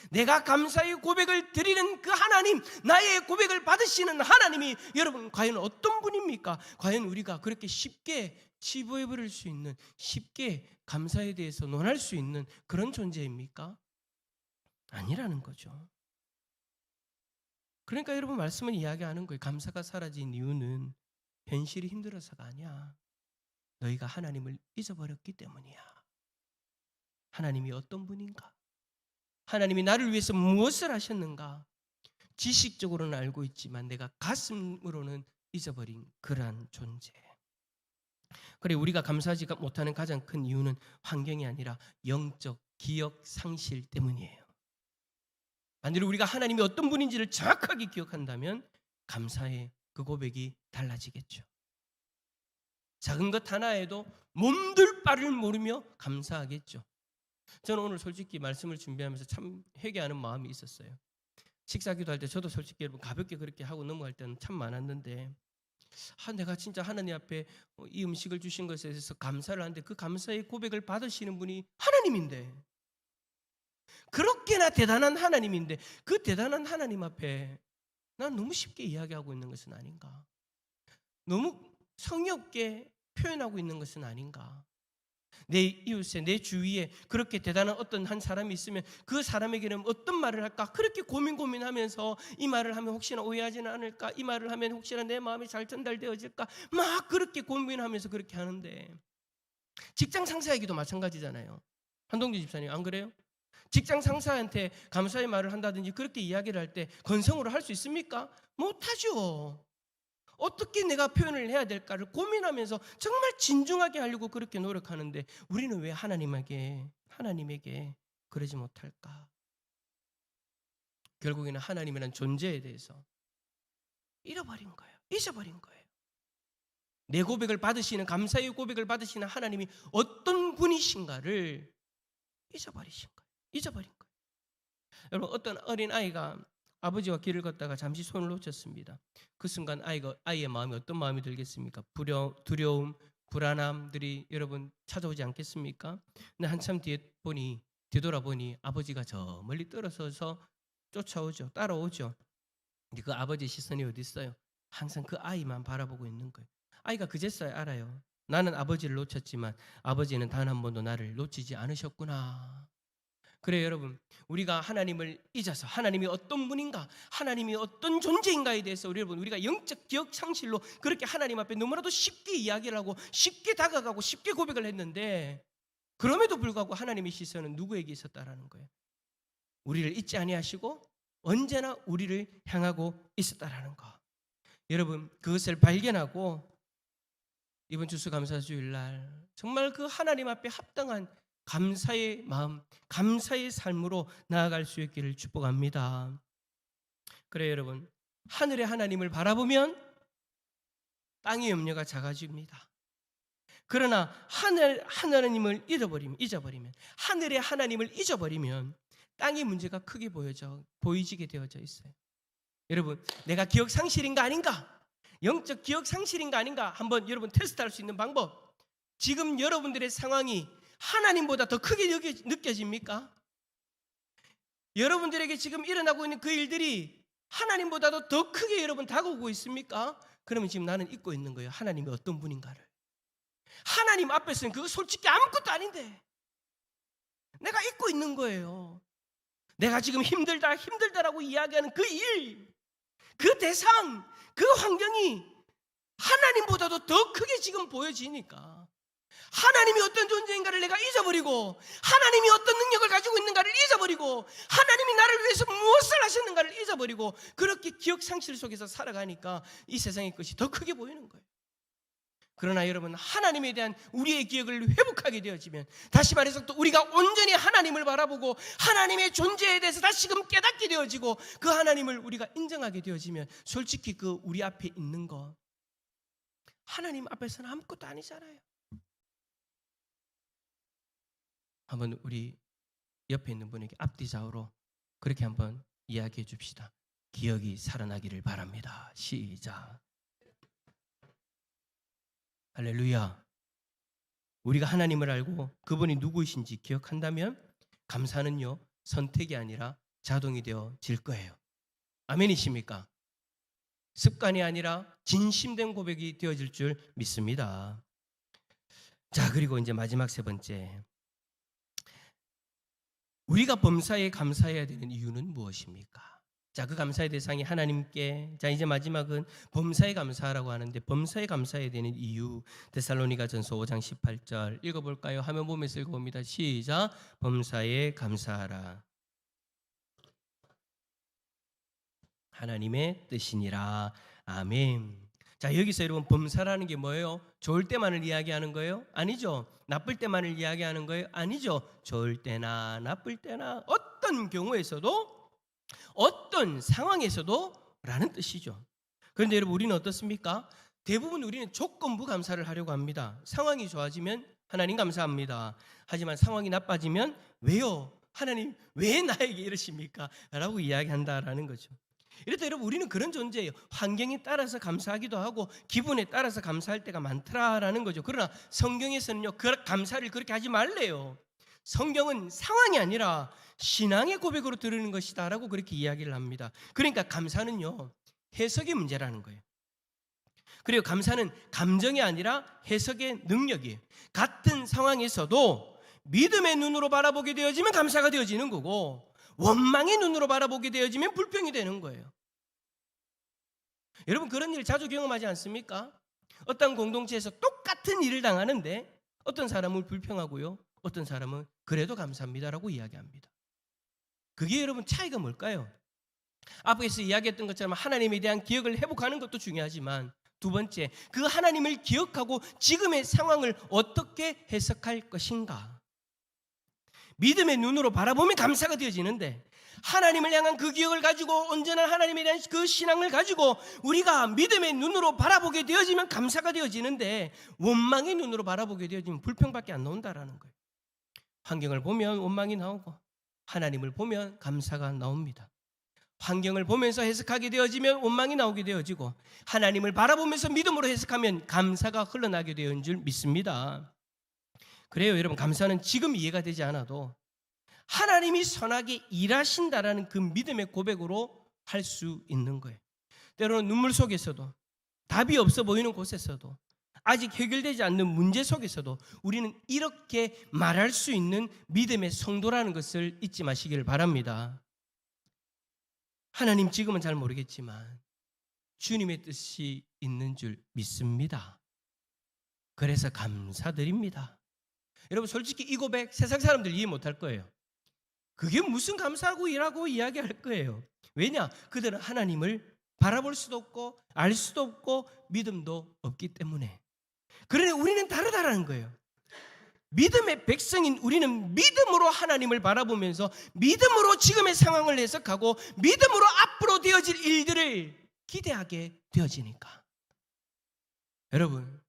내가 감사의 고백을 드리는 그 하나님, 나의 고백을 받으시는 하나님이 여러분 과연 어떤 분입니까? 과연 우리가 그렇게 쉽게 치부해버릴 수 있는, 쉽게 감사에 대해서 논할 수 있는 그런 존재입니까? 아니라는 거죠. 그러니까 여러분 말씀은 이야기하는 거예요. 감사가 사라진 이유는 현실이 힘들어서가 아니야. 너희가 하나님을 잊어버렸기 때문이야. 하나님이 어떤 분인가? 하나님이 나를 위해서 무엇을 하셨는가? 지식적으로는 알고 있지만 내가 가슴으로는 잊어버린 그러한 존재. 그래 우리가 감사하지 못하는 가장 큰 이유는 환경이 아니라 영적 기억 상실 때문이에요. 만일 우리가 하나님이 어떤 분인지를 정확하게 기억한다면 감사의 그 고백이 달라지겠죠. 작은 것 하나에도 몸둘 바를 모르며 감사하겠죠. 저는 오늘 솔직히 말씀을 준비하면서 참 회개하는 마음이 있었어요. 식사기도 할 때 저도 솔직히 여러분 가볍게 그렇게 하고 넘어갈 때는 참 많았는데 내가 진짜 하나님 앞에 이 음식을 주신 것에 대해서 감사를 하는데 그 감사의 고백을 받으시는 분이 하나님인데, 그렇게나 대단한 하나님인데 그 대단한 하나님 앞에 난 너무 쉽게 이야기하고 있는 것은 아닌가? 너무 성의 없게 표현하고 있는 것은 아닌가? 내 이웃에, 내 주위에 그렇게 대단한 어떤 한 사람이 있으면 그 사람에게는 어떤 말을 할까? 그렇게 고민하면서 이 말을 하면 혹시나 오해하지는 않을까? 이 말을 하면 혹시나 내 마음이 잘 전달되어질까? 막 그렇게 고민하면서 그렇게 하는데 직장 상사에게도 마찬가지잖아요. 한동주 집사님 안 그래요? 직장 상사한테 감사의 말을 한다든지 그렇게 이야기를 할 때 건성으로 할 수 있습니까? 못하죠. 어떻게 내가 표현을 해야 될까를 고민하면서 정말 진중하게 하려고 그렇게 노력하는데 우리는 왜 하나님에게 그러지 못할까? 결국에는 하나님이라는 존재에 대해서 잊어버린 거예요. 내 고백을 받으시는, 감사의 고백을 받으시는 하나님이 어떤 분이신가를 잊어버리신 거예요. 잊어버린 거예요. 여러분, 어떤 어린 아이가 아버지와 길을 걷다가 잠시 손을 놓쳤습니다. 그 순간 아이의 마음이 어떤 마음이 들겠습니까? 두려움, 불안함들이 여러분 찾아오지 않겠습니까? 근데 한참 뒤돌아보니 아버지가 저 멀리 떨어져서 쫓아오죠. 따라오죠. 근데 그 아버지의 시선이 어디 있어요? 항상 그 아이만 바라보고 있는 거예요. 아이가 그제서야 알아요. 나는 아버지를 놓쳤지만 아버지는 단 한 번도 나를 놓치지 않으셨구나. 그래요, 여러분. 우리가 하나님을 잊어서 하나님이 어떤 분인가, 하나님이 어떤 존재인가에 대해서 우리가 영적 기억 상실로 그렇게 하나님 앞에 너무나도 쉽게 이야기를 하고 쉽게 다가가고 쉽게 고백을 했는데, 그럼에도 불구하고 하나님의 시선은 누구에게 있었다라는 거예요? 우리를 잊지 아니하시고 언제나 우리를 향하고 있었다라는 거. 여러분, 그것을 발견하고 이번 추수감사주일날 정말 그 하나님 앞에 합당한 감사의 마음, 감사의 삶으로 나아갈 수 있기를 축복합니다. 그래요, 여러분. 하늘의 하나님을 바라보면 땅의 염려가 작아집니다. 그러나 하나님을 잊어버리면, 하늘의 하나님을 잊어버리면 땅의 문제가 크게 보이지게 되어져 있어요. 여러분, 내가 기억 상실인가 아닌가? 영적 기억 상실인가 아닌가? 한번 여러분 테스트할 수 있는 방법. 지금 여러분들의 상황이 하나님보다 더 크게 느껴집니까? 여러분들에게 지금 일어나고 있는 그 일들이 하나님보다도 더 크게 여러분 다가오고 있습니까? 그러면 지금 나는 잊고 있는 거예요. 하나님이 어떤 분인가를. 하나님 앞에서는 그거 솔직히 아무것도 아닌데 내가 잊고 있는 거예요. 내가 지금 힘들다라고 이야기하는 그 일, 그 대상, 그 환경이 하나님보다도 더 크게 지금 보여지니까 하나님이 어떤 존재인가를 내가 잊어버리고, 하나님이 어떤 능력을 가지고 있는가를 잊어버리고, 하나님이 나를 위해서 무엇을 하셨는가를 잊어버리고, 그렇게 기억 상실 속에서 살아가니까 이 세상의 것이 더 크게 보이는 거예요. 그러나 여러분, 하나님에 대한 우리의 기억을 회복하게 되어지면, 다시 말해서 또 우리가 온전히 하나님을 바라보고 하나님의 존재에 대해서 다시금 깨닫게 되어지고, 그 하나님을 우리가 인정하게 되어지면 솔직히 그 우리 앞에 있는 거 하나님 앞에서는 아무것도 아니잖아요. 한번 우리 옆에 있는 분에게 앞뒤 좌우로 그렇게 한번 이야기해 줍시다. 기억이 살아나기를 바랍니다. 시작. 할렐루야. 우리가 하나님을 알고 그분이 누구이신지 기억한다면 감사는요, 선택이 아니라 자동이 되어질 거예요. 아멘이십니까? 습관이 아니라 진심된 고백이 되어질 줄 믿습니다. 자, 그리고 이제 마지막 세 번째, 우리가 범사에 감사해야 되는 이유는 무엇입니까? 자, 그 감사의 대상이 하나님께. 자, 이제 마지막은 범사에 감사하라고 하는데, 범사에 감사해야 되는 이유, 데살로니가전서 5장 18절 읽어볼까요? 화면 보면서 읽어봅니다. 시작. 범사에 감사하라. 하나님의 뜻이니라. 아멘. 자, 여기서 여러분 범사라는 게 뭐예요? 좋을 때만을 이야기하는 거예요? 아니죠. 나쁠 때만을 이야기하는 거예요? 아니죠. 좋을 때나 나쁠 때나 어떤 경우에서도, 어떤 상황에서도 라는 뜻이죠. 그런데 여러분, 우리는 어떻습니까? 대부분 우리는 조건부 감사를 하려고 합니다. 상황이 좋아지면 하나님 감사합니다. 하지만 상황이 나빠지면 왜요? 하나님 왜 나에게 이러십니까? 라고 이야기한다라는 거죠. 이렇다 여러분, 우리는 그런 존재예요. 환경에 따라서 감사하기도 하고 기분에 따라서 감사할 때가 많더라라는 거죠. 그러나 성경에서는요, 감사를 그렇게 하지 말래요. 성경은 상황이 아니라 신앙의 고백으로 들으는 것이다 라고 그렇게 이야기를 합니다. 그러니까 감사는요, 해석의 문제라는 거예요. 그리고 감사는 감정이 아니라 해석의 능력이에요. 같은 상황에서도 믿음의 눈으로 바라보게 되어지면 감사가 되어지는 거고, 원망의 눈으로 바라보게 되어지면 불평이 되는 거예요. 여러분, 그런 일 자주 경험하지 않습니까? 어떤 공동체에서 똑같은 일을 당하는데 어떤 사람은 불평하고요, 어떤 사람은 그래도 감사합니다라고 이야기합니다. 그게 여러분 차이가 뭘까요? 앞에서 이야기했던 것처럼 하나님에 대한 기억을 회복하는 것도 중요하지만, 두 번째, 그 하나님을 기억하고 지금의 상황을 어떻게 해석할 것인가. 믿음의 눈으로 바라보면 감사가 되어지는데, 하나님을 향한 그 기억을 가지고 온전한 하나님에 대한 그 신앙을 가지고 우리가 믿음의 눈으로 바라보게 되어지면 감사가 되어지는데, 원망의 눈으로 바라보게 되어지면 불평밖에 안 나온다라는 거예요. 환경을 보면 원망이 나오고, 하나님을 보면 감사가 나옵니다. 환경을 보면서 해석하게 되어지면 원망이 나오게 되어지고, 하나님을 바라보면서 믿음으로 해석하면 감사가 흘러나게 되는 줄 믿습니다. 그래요, 여러분. 감사는 지금 이해가 되지 않아도 하나님이 선하게 일하신다라는 그 믿음의 고백으로 할 수 있는 거예요. 때로는 눈물 속에서도, 답이 없어 보이는 곳에서도, 아직 해결되지 않는 문제 속에서도 우리는 이렇게 말할 수 있는 믿음의 성도라는 것을 잊지 마시기를 바랍니다. 하나님, 지금은 잘 모르겠지만 주님의 뜻이 있는 줄 믿습니다. 그래서 감사드립니다. 여러분, 솔직히 이 고백 세상 사람들 이해 못할 거예요. 그게 무슨 감사하고 일하고 이야기할 거예요. 왜냐? 그들은 하나님을 바라볼 수도 없고 알 수도 없고 믿음도 없기 때문에. 그러니 우리는 다르다라는 거예요. 믿음의 백성인 우리는 믿음으로 하나님을 바라보면서 믿음으로 지금의 상황을 해석하고 믿음으로 앞으로 되어질 일들을 기대하게 되어지니까. 여러분,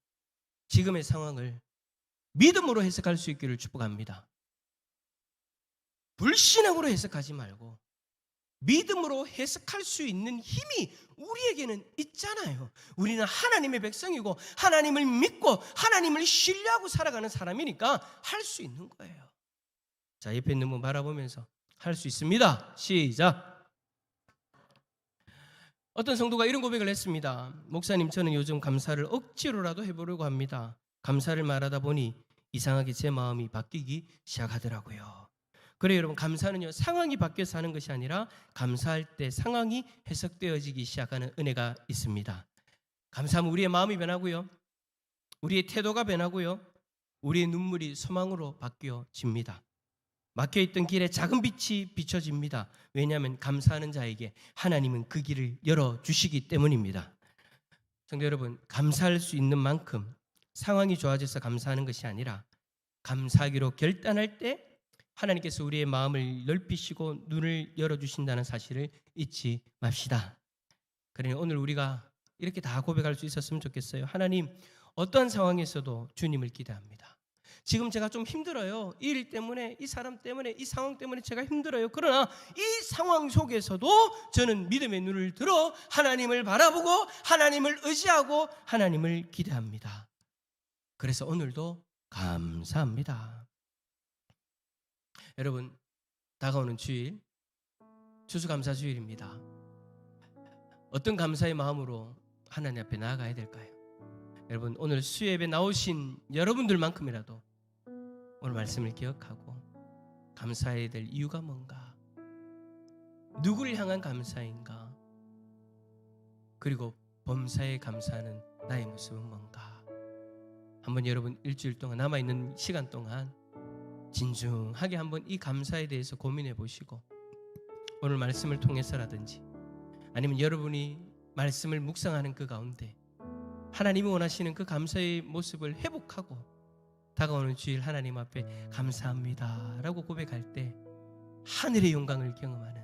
지금의 상황을 믿음으로 해석할 수 있기를 축복합니다. 불신앙으로 해석하지 말고 믿음으로 해석할 수 있는 힘이 우리에게는 있잖아요. 우리는 하나님의 백성이고 하나님을 믿고 하나님을 신뢰하고 살아가는 사람이니까 할 수 있는 거예요. 자, 옆에 있는 분 바라보면서 할 수 있습니다. 시작. 어떤 성도가 이런 고백을 했습니다. 목사님, 저는 요즘 감사를 억지로라도 해보려고 합니다. 감사를 말하다 보니 이상하게 제 마음이 바뀌기 시작하더라고요. 그래요, 여러분. 감사는요, 상황이 바뀌어서 하는 것이 아니라 감사할 때 상황이 해석되어지기 시작하는 은혜가 있습니다. 감사하면 우리의 마음이 변하고요, 우리의 태도가 변하고요, 우리의 눈물이 소망으로 바뀌어집니다. 막혀있던 길에 작은 빛이 비춰집니다. 왜냐하면 감사하는 자에게 하나님은 그 길을 열어주시기 때문입니다. 성도 여러분, 감사할 수 있는 만큼 상황이 좋아져서 감사하는 것이 아니라 감사하기로 결단할 때 하나님께서 우리의 마음을 넓히시고 눈을 열어주신다는 사실을 잊지 맙시다. 그러니 오늘 우리가 이렇게 다 고백할 수 있었으면 좋겠어요. 하나님, 어떠한 상황에서도 주님을 기대합니다. 지금 제가 좀 힘들어요. 이 일 때문에, 이 사람 때문에, 이 상황 때문에 제가 힘들어요. 그러나 이 상황 속에서도 저는 믿음의 눈을 들어 하나님을 바라보고 하나님을 의지하고 하나님을 기대합니다. 그래서 오늘도 감사합니다. 여러분, 다가오는 주일, 추수감사주일입니다. 어떤 감사의 마음으로 하나님 앞에 나아가야 될까요? 여러분, 오늘 수예배 나오신 여러분들만큼이라도 오늘 말씀을 기억하고 감사해야 될 이유가 뭔가, 누구를 향한 감사인가, 그리고 범사에 감사하는 나의 모습은 뭔가, 한번 여러분 일주일 동안, 남아있는 시간 동안 진중하게 한번 이 감사에 대해서 고민해 보시고, 오늘 말씀을 통해서라든지 아니면 여러분이 말씀을 묵상하는 그 가운데 하나님이 원하시는 그 감사의 모습을 회복하고 다가오는 주일 하나님 앞에 감사합니다 라고 고백할 때 하늘의 영광을 경험하는,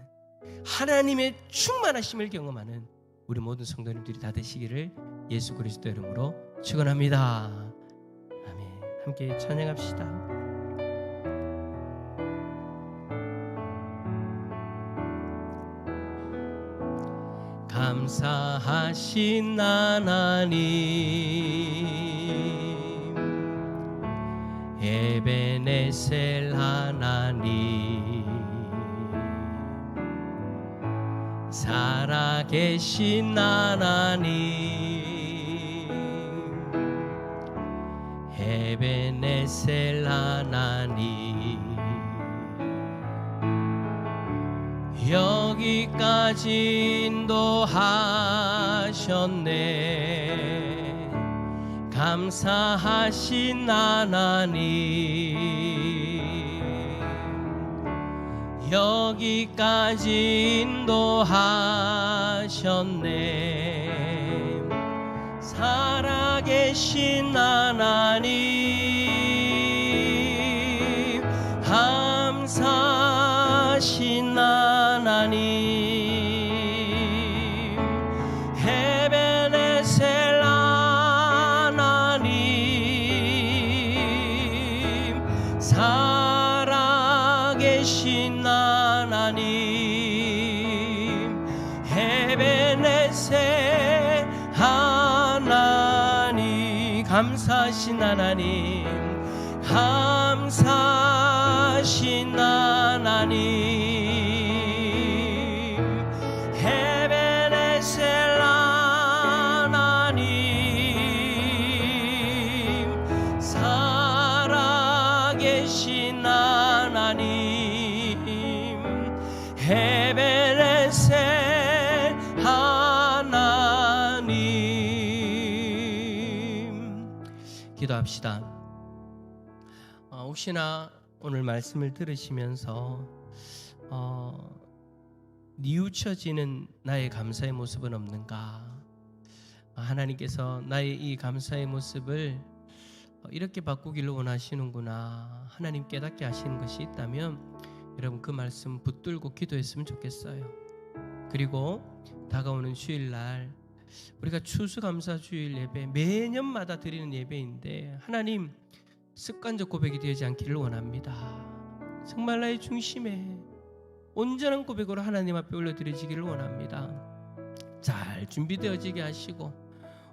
하나님의 충만하심을 경험하는 우리 모든 성도님들이 다 되시기를 예수 그리스도 이름으로 축원합니다. 아멘. 함께 찬양합시다. 감사하신 하나님, 에베네셀 하나님, 살아계신 하나님, 에베네셀 하나님, 여기까지 인도하셨네. 감사하신 하나님, 여기까지 인도하셨네. 살아계신 하나님, 감사하신 하나님, 에베네셀 하나님, 살아계신 살아계신 하나님, 에베네셀 하나님, 감사하신 하나님, 감사하신 하나님, 에베네셀 하나님, 살아계신 하나님, 에베네셀 하나님. 기도합시다. 혹시나 오늘 말씀을 들으시면서 뉘우쳐지는 나의 감사의 모습은 없는가? 하나님께서 나의 이 감사의 모습을 이렇게 바꾸기를 원하시는구나, 하나님 깨닫게 하시는 것이 있다면 여러분 그 말씀 붙들고 기도했으면 좋겠어요. 그리고 다가오는 주일날 우리가 추수감사주일 예배, 매년마다 드리는 예배인데 하나님 습관적 고백이 되지 않기를 원합니다. 정말 나의 중심에 온전한 고백으로 하나님 앞에 올려드리기를 원합니다. 잘 준비되어지게 하시고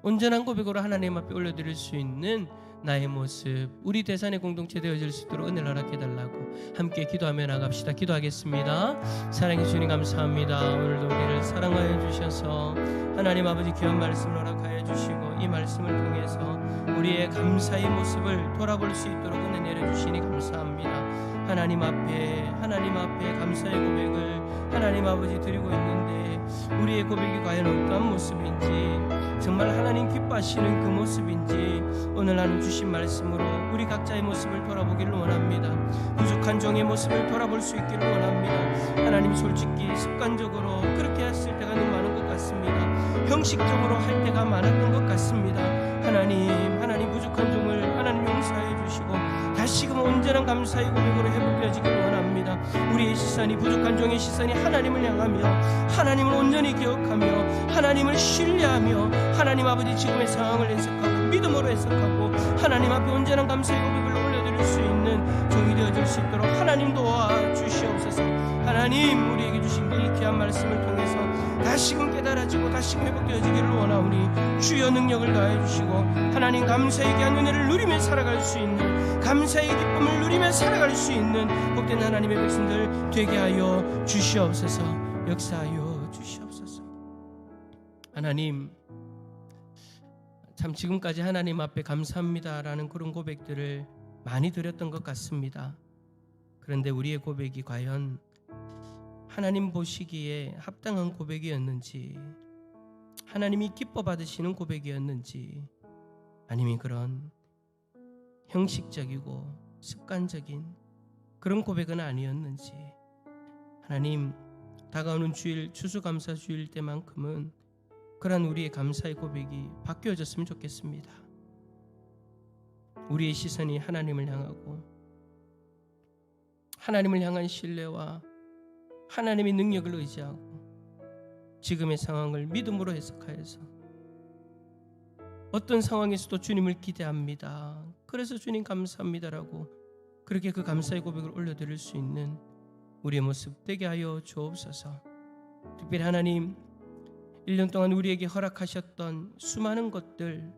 온전한 고백으로 하나님 앞에 올려드릴 수 있는 나의 모습, 우리 대산의 공동체 되어질 수 있도록 은혜를 허락해달라고 함께 기도하며 나갑시다. 기도하겠습니다. 사랑해 주님 감사합니다. 오늘도 우리를 사랑하여 주셔서 하나님 아버지 귀한 말씀을 허락하여 주시고 이 말씀을 통해서 우리의 감사의 모습을 돌아볼 수 있도록 은혜 내려주시니 감사합니다. 하나님 앞에 감사의 고백을 하나님 아버지 드리고 있는데 우리의 고백이 과연 어떠한 모습인지, 정말 하나님 기뻐하시는 그 모습인지 오늘 하나님 주신 말씀으로 우리 각자의 모습을 돌아보기를 원합니다. 부족한 종의 모습을 돌아볼 수 있기를 원합니다. 하나님 솔직히 습관적으로 그렇게 했을 때가 너무 많은 것 같습니다. 형식적으로 할 때가 많았던 것 같습니다. 하나님 부족한 종을 하나님 용서해 주시고 다시금 온전한 감사의 고백으로 회복되어지기를 원합니다. 우리의 시선이, 부족한 종의 시선이 하나님을 향하며 하나님을 온전히 기억하며 하나님을 신뢰하며 하나님 아버지 지금의 상황을 해석하고 믿음으로 해석하고 하나님 앞에 온전한 감사의 고백을 올려드릴 수 있는 종이 되어질 수 있도록 하나님 도와주시옵소서. 하나님 우리에게 주신 이 귀한 말씀을 통해서 다시금 깨달아지고 다시금 회복되어지기를 원하오니 주여 능력을 가해 주시고 하나님 감사의 귀한 은혜를 누리며 살아갈 수 있는, 감사의 기쁨을 누리며 살아갈 수 있는 복된 하나님의 백성들 되게 하여 주시옵소서. 역사하여 주시옵소서. 하나님 참 지금까지 하나님 앞에 감사합니다라는 그런 고백들을 많이 드렸던 것 같습니다. 그런데 우리의 고백이 과연 하나님 보시기에 합당한 고백이었는지, 하나님이 기뻐 받으시는 고백이었는지, 아니면 그런 형식적이고 습관적인 그런 고백은 아니었는지, 하나님 다가오는 주일, 추수감사주일 때만큼은 그런 우리의 감사의 고백이 바뀌어졌으면 좋겠습니다. 우리의 시선이 하나님을 향하고 하나님을 향한 신뢰와 하나님의 능력을 의지하고 지금의 상황을 믿음으로 해석하여서 어떤 상황에서도 주님을 기대합니다. 그래서 주님 감사합니다라고 그렇게 그 감사의 고백을 올려드릴 수 있는 우리의 모습 되게 하여 주옵소서. 특별히 하나님 1년 동안 우리에게 허락하셨던 수많은 것들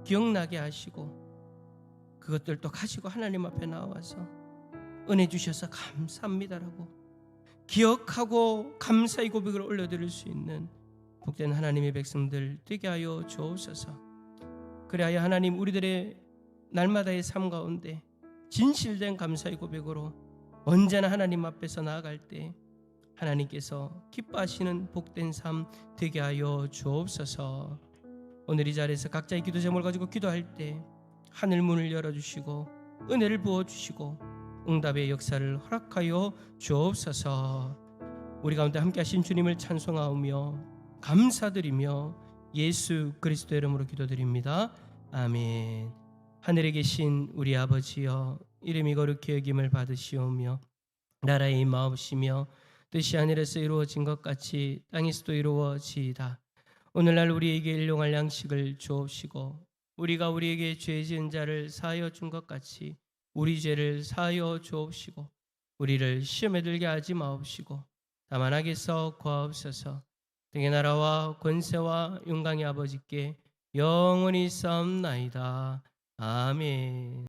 기억나게 하시고 그것들도 가지고 하나님 앞에 나와서 은혜 주셔서 감사합니다라고 기억하고 감사의 고백을 올려드릴 수 있는 복된 하나님의 백성들 되게 하여 주옵소서. 그래야 하나님 우리들의 날마다의 삶 가운데 진실된 감사의 고백으로 언제나 하나님 앞에서 나아갈 때 하나님께서 기뻐하시는 복된 삶 되게 하여 주옵소서. 오늘 이 자리에서 각자의 기도 제목을 가지고 기도할 때 하늘 문을 열어주시고 은혜를 부어주시고 응답의 역사를 허락하여 주옵소서. 우리 가운데 함께 하신 주님을 찬송하오며 감사드리며 예수 그리스도의 이름으로 기도드립니다. 아멘. 하늘에 계신 우리 아버지여, 이름이 거룩히 여김을 받으시오며 나라의 임하옵시며 뜻이 하늘에서 이루어진 것 같이 땅에서도 이루어지이다. 오늘날 우리에게 일용할 양식을 주옵시고 우리가 우리에게 죄 지은 자를 사하여 준 것 같이 우리 죄를 사하여 주옵시고 우리를 시험에 들게 하지 마옵시고 다만 악에서 구하옵소서. 등의 나라와 권세와 영광의 아버지께 영원히 싸움나이다. 아멘.